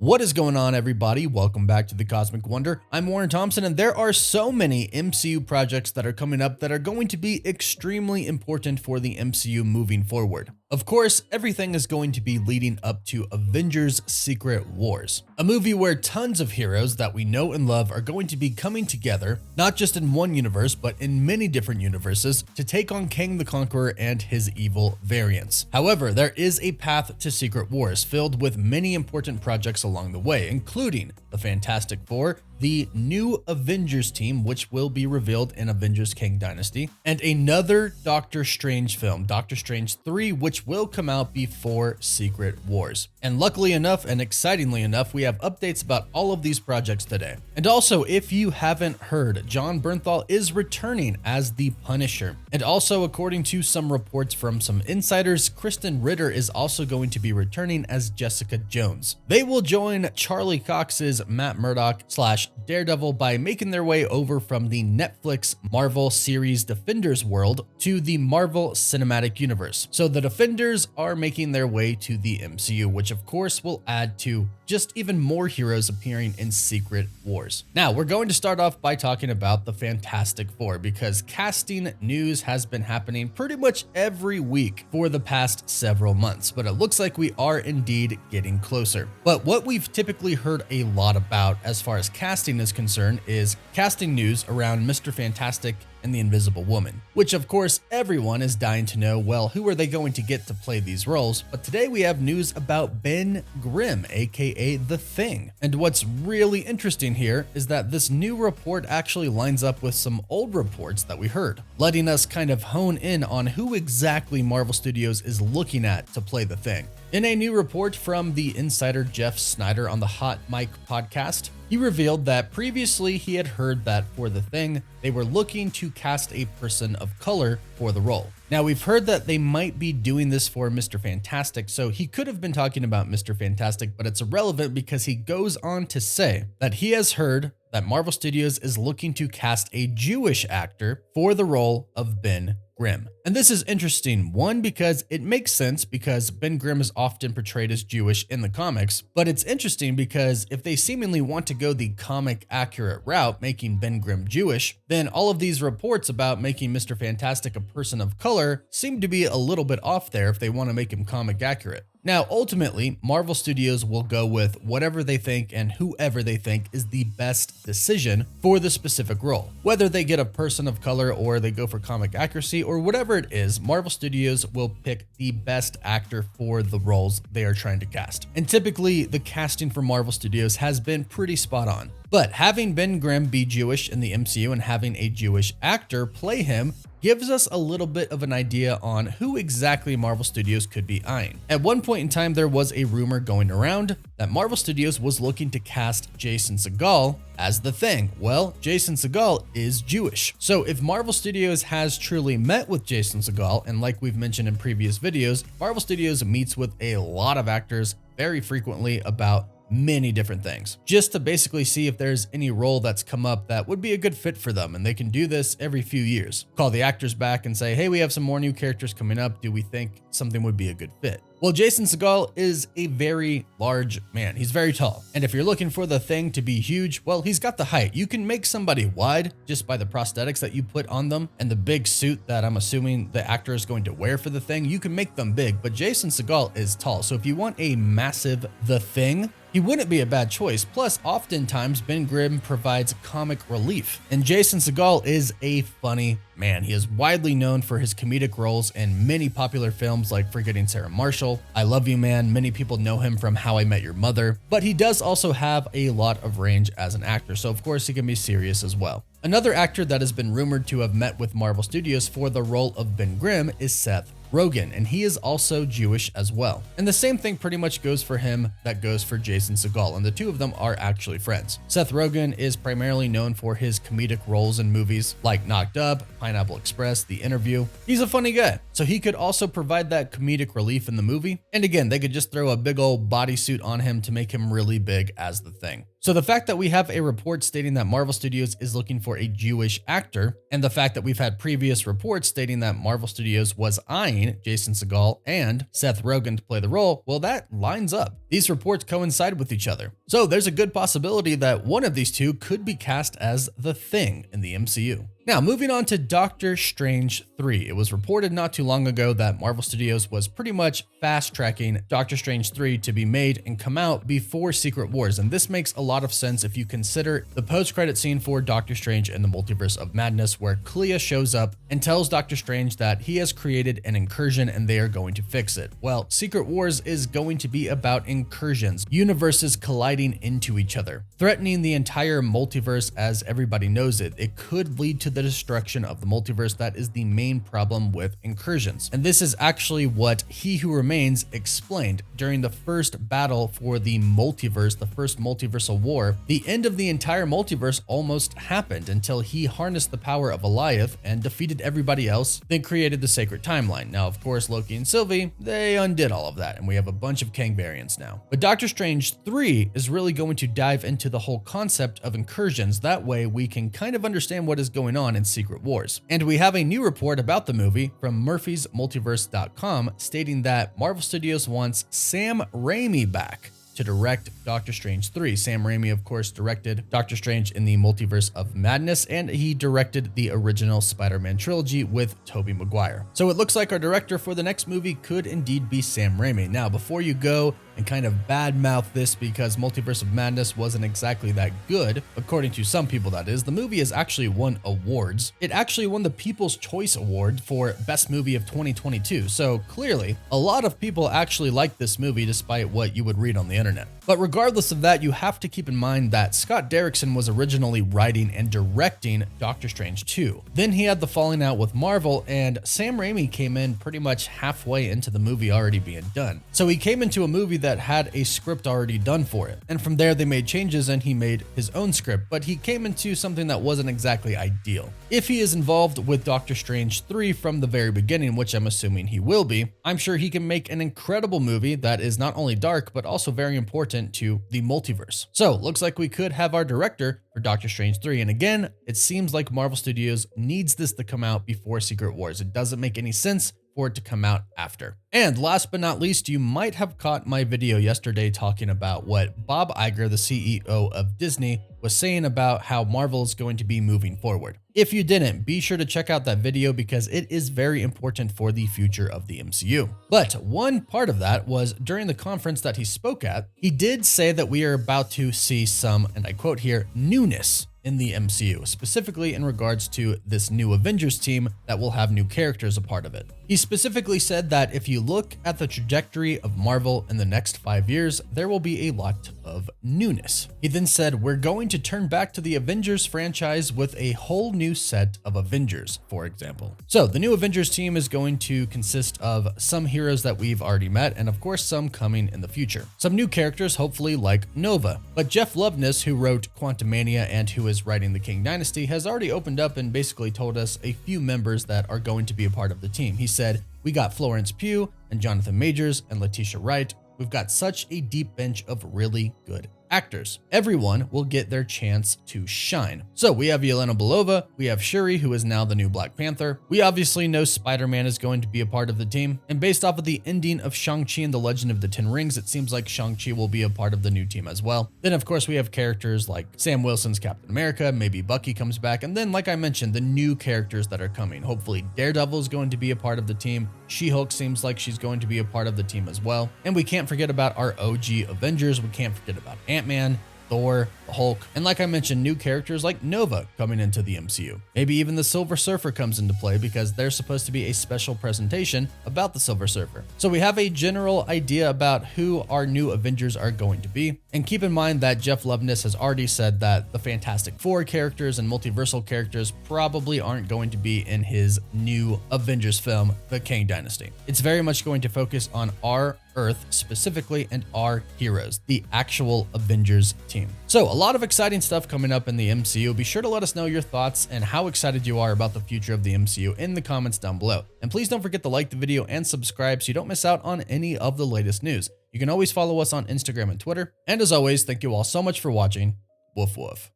What is going on, everybody? Welcome back to the Cosmic Wonder. I'm Warren Thompson, and there are so many MCU projects that are coming up that are going to be extremely important for the MCU moving forward. Of course, everything is going to be leading up to Avengers Secret Wars, a movie where tons of heroes that we know and love are going to be coming together, not just in one universe, but in many different universes, to take on Kang the Conqueror and his evil variants. However, there is a path to Secret Wars filled with many important projects along the way, including the Fantastic Four, the new Avengers team, which will be revealed in Avengers Kang Dynasty, and another Doctor Strange film, Doctor Strange 3, which will come out before Secret Wars. And luckily enough and excitingly enough, we have updates about all of these projects today. And also, if you haven't heard, Jon Bernthal is returning as the Punisher. And also, according to some reports from some insiders, Kristen Ritter is also going to be returning as Jessica Jones. They will join Charlie Cox's Matt Murdock / Daredevil by making their way over from the Netflix Marvel series Defenders world to the Marvel Cinematic Universe. So the Defenders are making their way to the MCU, which of course will add to just even more heroes appearing in Secret Wars. Now, we're going to start off by talking about the Fantastic Four, because casting news has been happening pretty much every week for the past several months, but it looks like we are indeed getting closer. But what we've typically heard a lot about as far as casting is concerned is casting news around Mr. Fantastic and the Invisible Woman, which of course everyone is dying to know, well, who are they going to get to play these roles? But today we have news about Ben Grimm, aka The Thing. And what's really interesting here is that this new report actually lines up with some old reports that we heard, letting us kind of hone in on who exactly Marvel Studios is looking at to play The Thing. In a new report from the insider Jeff Snyder on the Hot Mic podcast, he revealed that previously he had heard that for The Thing, they were looking to cast a person of color for the role. Now, we've heard that they might be doing this for Mr. Fantastic, so he could have been talking about Mr. Fantastic, but it's irrelevant because he goes on to say that he has heard that Marvel Studios is looking to cast a Jewish actor for the role of Ben Grimm. And this is interesting, one, because it makes sense because Ben Grimm is often portrayed as Jewish in the comics, but it's interesting because if they seemingly want to go the comic accurate route, making Ben Grimm Jewish, then all of these reports about making Mr. Fantastic a person of color seem to be a little bit off there if they want to make him comic accurate. Now, ultimately, Marvel Studios will go with whatever they think and whoever they think is the best decision for the specific role. Whether they get a person of color or they go for comic accuracy or whatever it is, Marvel Studios will pick the best actor for the roles they are trying to cast. And typically, the casting for Marvel Studios has been pretty spot on. But having Ben Grimm be Jewish in the MCU and having a Jewish actor play him gives us a little bit of an idea on who exactly Marvel Studios could be eyeing. At one point in time, there was a rumor going around that Marvel Studios was looking to cast Jason Segel as The Thing. Well, Jason Segel is Jewish. So if Marvel Studios has truly met with Jason Segel, and like we've mentioned in previous videos, Marvel Studios meets with a lot of actors very frequently about many different things, just to basically see if there's any role that's come up that would be a good fit for them, and they can do this every few years. Call the actors back and say, hey, we have some more new characters coming up. Do we think something would be a good fit? Well, Jason Segel is a very large man. He's very tall. And if you're looking for The Thing to be huge, well, he's got the height. You can make somebody wide just by the prosthetics that you put on them and the big suit that I'm assuming the actor is going to wear for The Thing. You can make them big, but Jason Segel is tall. So if you want a massive The Thing, he wouldn't be a bad choice. Plus, oftentimes, Ben Grimm provides comic relief. And Jason Segel is a funny man. He is widely known for his comedic roles in many popular films like Forgetting Sarah Marshall, I Love You Man. Many people know him from How I Met Your Mother, but he does also have a lot of range as an actor, so of course he can be serious as well. Another actor that has been rumored to have met with Marvel Studios for the role of Ben Grimm is Seth Rogen, and he is also Jewish as well. And the same thing pretty much goes for him that goes for Jason Segel, and the two of them are actually friends. Seth Rogen is primarily known for his comedic roles in movies like Knocked Up, Pineapple Express, The Interview. He's a funny guy, so he could also provide that comedic relief in the movie. And again, they could just throw a big old bodysuit on him to make him really big as The Thing. So the fact that we have a report stating that Marvel Studios is looking for a Jewish actor, and the fact that we've had previous reports stating that Marvel Studios was eyeing Jason Segel and Seth Rogen to play the role, well, that lines up. These reports coincide with each other. So there's a good possibility that one of these two could be cast as the Thing in the MCU. Now, moving on to Doctor Strange 3. It was reported not too long ago that Marvel Studios was pretty much fast-tracking Doctor Strange 3 to be made and come out before Secret Wars, and this makes a lot of sense if you consider the post-credit scene for Doctor Strange in the Multiverse of Madness, where Clea shows up and tells Doctor Strange that he has created an incursion and they are going to fix it. Well, Secret Wars is going to be about incursions, universes colliding into each other, threatening the entire multiverse as everybody knows it. It could lead to the destruction of the multiverse. That is the main problem with incursions. And this is actually what He Who Remains explained during the first battle for the multiverse, the first multiversal war. The end of the entire multiverse almost happened until he harnessed the power of Goliath and defeated everybody else, then created the sacred timeline. Now, of course, Loki and Sylvie, they undid all of that, and we have a bunch of Kang variants now. But Doctor Strange 3 is really going to dive into the whole concept of incursions. That way we can kind of understand what is going on in Secret Wars. And we have a new report about the movie from murphysmultiverse.com stating that Marvel Studios wants Sam Raimi back to direct Doctor Strange 3. Sam Raimi, of course, directed Doctor Strange in the Multiverse of Madness, and he directed the original Spider-Man trilogy with Tobey Maguire. So it looks like our director for the next movie could indeed be Sam Raimi. Now, before you go and kind of badmouth this because Multiverse of Madness wasn't exactly that good, according to some people that is, the movie has actually won awards. It actually won the People's Choice Award for Best Movie of 2022. So clearly, a lot of people actually like this movie despite what you would read on the internet. But regardless of that, you have to keep in mind that Scott Derrickson was originally writing and directing Doctor Strange 2. Then he had the falling out with Marvel, and Sam Raimi came in pretty much halfway into the movie already being done. So he came into a movie that had a script already done for it. And from there, they made changes and he made his own script, but he came into something that wasn't exactly ideal. If he is involved with Doctor Strange 3 from the very beginning, which I'm assuming he will be, I'm sure he can make an incredible movie that is not only dark, but also very important to the multiverse. So looks like we could have our director for Doctor Strange 3. And again, it seems like Marvel Studios needs this to come out before Secret Wars. It doesn't make any sense for it to come out after. And last but not least, you might have caught my video yesterday talking about what Bob Iger, the CEO of Disney, was saying about how Marvel is going to be moving forward. If you didn't, be sure to check out that video because it is very important for the future of the MCU. But one part of that was during the conference that he spoke at, he did say that we are about to see some, and I quote here, newness in the MCU, specifically in regards to this new Avengers team that will have new characters a part of it. He specifically said that if you look at the trajectory of Marvel in the next 5 years, there will be a lot of newness. He then said, we're going to turn back to the Avengers franchise with a whole new set of Avengers, for example. So the new Avengers team is going to consist of some heroes that we've already met, and of course some coming in the future. Some new characters, hopefully like Nova. But Jeff Loveness, who wrote Quantumania and who is writing the Kang Dynasty, has already opened up and basically told us a few members that are going to be a part of the team. He said, we got Florence Pugh and Jonathan Majors and Letitia Wright. We've got such a deep bench of really good actors. Everyone will get their chance to shine. So we have Yelena Belova, we have Shuri, who is now the new Black Panther. We obviously know Spider-Man is going to be a part of the team. And based off of the ending of Shang-Chi and the Legend of the Ten Rings, it seems like Shang-Chi will be a part of the new team as well. Then of course we have characters like Sam Wilson's Captain America, maybe Bucky comes back. And then like I mentioned, the new characters that are coming. Hopefully Daredevil is going to be a part of the team. She-Hulk seems like she's going to be a part of the team as well. And we can't forget about our OG Avengers. We can't forget about Ant-Man, Thor, the Hulk, and like I mentioned, new characters like Nova coming into the MCU. Maybe even the Silver Surfer comes into play because there's supposed to be a special presentation about the Silver Surfer. So we have a general idea about who our new Avengers are going to be. And keep in mind that Jeff Loveness has already said that the Fantastic Four characters and multiversal characters probably aren't going to be in his new Avengers film, The Kang Dynasty. It's very much going to focus on our Earth specifically and our heroes, the actual Avengers team. So a lot of exciting stuff coming up in the MCU. Be sure to let us know your thoughts and how excited you are about the future of the MCU in the comments down below. And please don't forget to like the video and subscribe so you don't miss out on any of the latest news. You can always follow us on Instagram and Twitter. And as always, thank you all so much for watching. Woof woof.